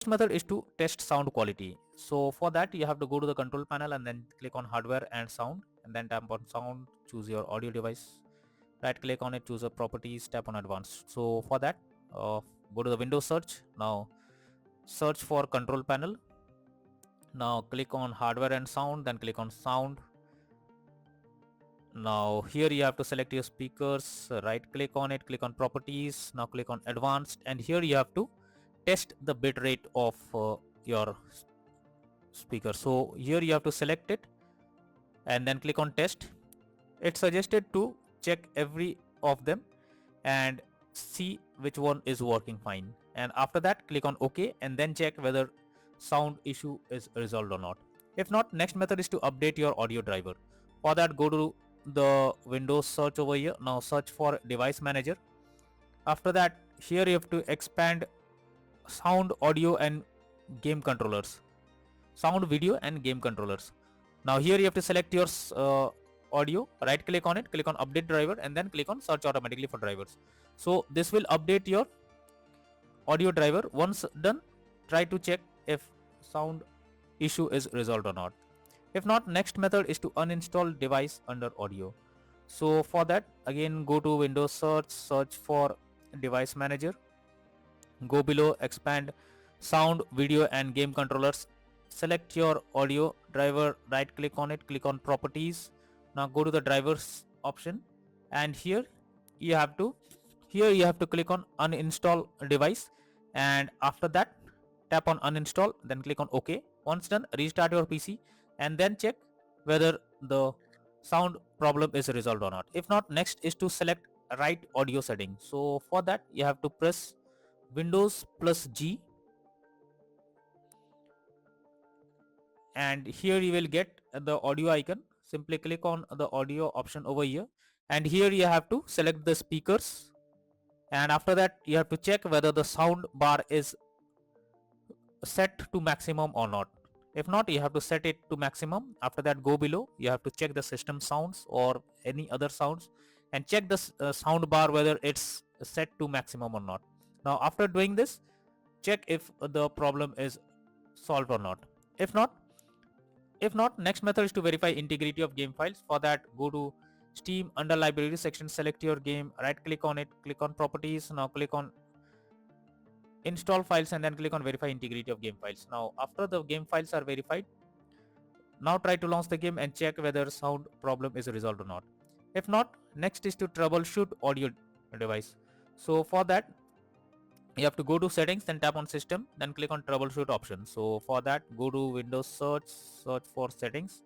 method is to test sound quality. So for that you have to go to the control panel and then click on hardware and sound, and then tap on sound, choose your audio device, right click on it, choose a properties, tap on advanced. So for that go to the Windows search. Now search for control panel. Now click on hardware and sound, then click on sound. Now here you have to select your speakers, right click on it, click on properties, now click on advanced, and here you have to test the bit rate of your speaker. So here you have to select it and then click on test. It's suggested to check every of them and see which one is working fine, and after that click on OK and then check whether sound issue is resolved or not. If not, next method is to update your audio driver. For that, go to the Windows search over here. Now search for device manager. After that, here you have to expand sound, audio and game controllers, sound, video and game controllers. Now here you have to select your audio, right click on it, click on update driver and then click on search automatically for drivers. So this will update your audio driver. Once done, try to check if sound issue is resolved or not. If not, next method is to uninstall device under audio. So for that, again go to Windows search, search for device manager, go below, expand sound, video and game controllers, select your audio driver, right click on it, click on properties. Now go to the drivers option, and here you have to click on uninstall device, and after that tap on uninstall, then click on OK. Once done, restart your PC and then check whether the sound problem is resolved or not. If not, next is to select right audio setting. So for that you have to press Windows plus G, and here you will get the audio icon. Simply click on the audio option over here, and here you have to select the speakers, and after that you have to check whether the sound bar is set to maximum or not. If not, you have to set it to maximum. After that, go below, you have to check the system sounds or any other sounds and check the sound bar whether it's set to maximum or not. Now after doing this, check if the problem is solved or not. If not, next method is to verify integrity of game files. For that, go to Steam, under library section, select your game, right click on it, click on properties. Now click on install files and then click on verify integrity of game files. Now after the game files are verified, now try to launch the game and check whether sound problem is resolved or not. If not, next is to troubleshoot audio device. So for that, you have to go to settings, then tap on system, then click on troubleshoot option. So for that, go to Windows search, search for settings,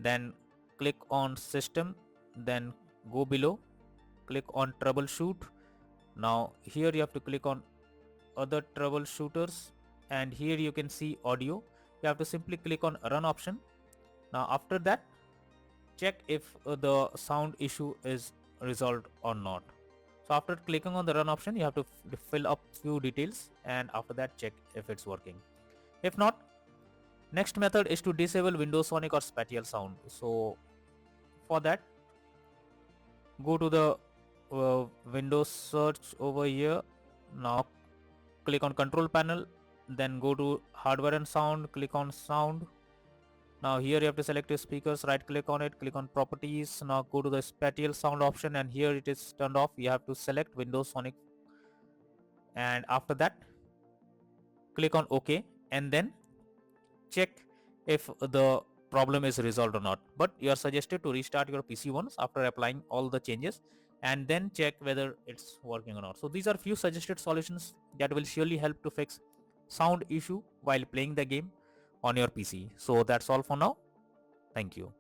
then click on system, then go below, click on troubleshoot. Now here you have to click on other troubleshooters, and here you can see audio. You have to simply click on run option. Now after that, check if the sound issue is resolved or not. So after clicking on the run option, you have to fill up few details, and after that check if it's working. If not, next method is to disable Windows Sonic or spatial sound. So for that, go to the Windows search over here. Now click on control panel, then go to hardware and sound, click on sound. Now here you have to select your speakers, right click on it, click on properties. Now go to the spatial sound option, and here it is turned off. You have to select Windows Sonic, and after that click on OK and then check if the problem is resolved or not. But you are suggested to restart your PC once after applying all the changes and then check whether it's working or not. So these are few suggested solutions that will surely help to fix sound issue while playing the game on your PC. So that's all for now. Thank you.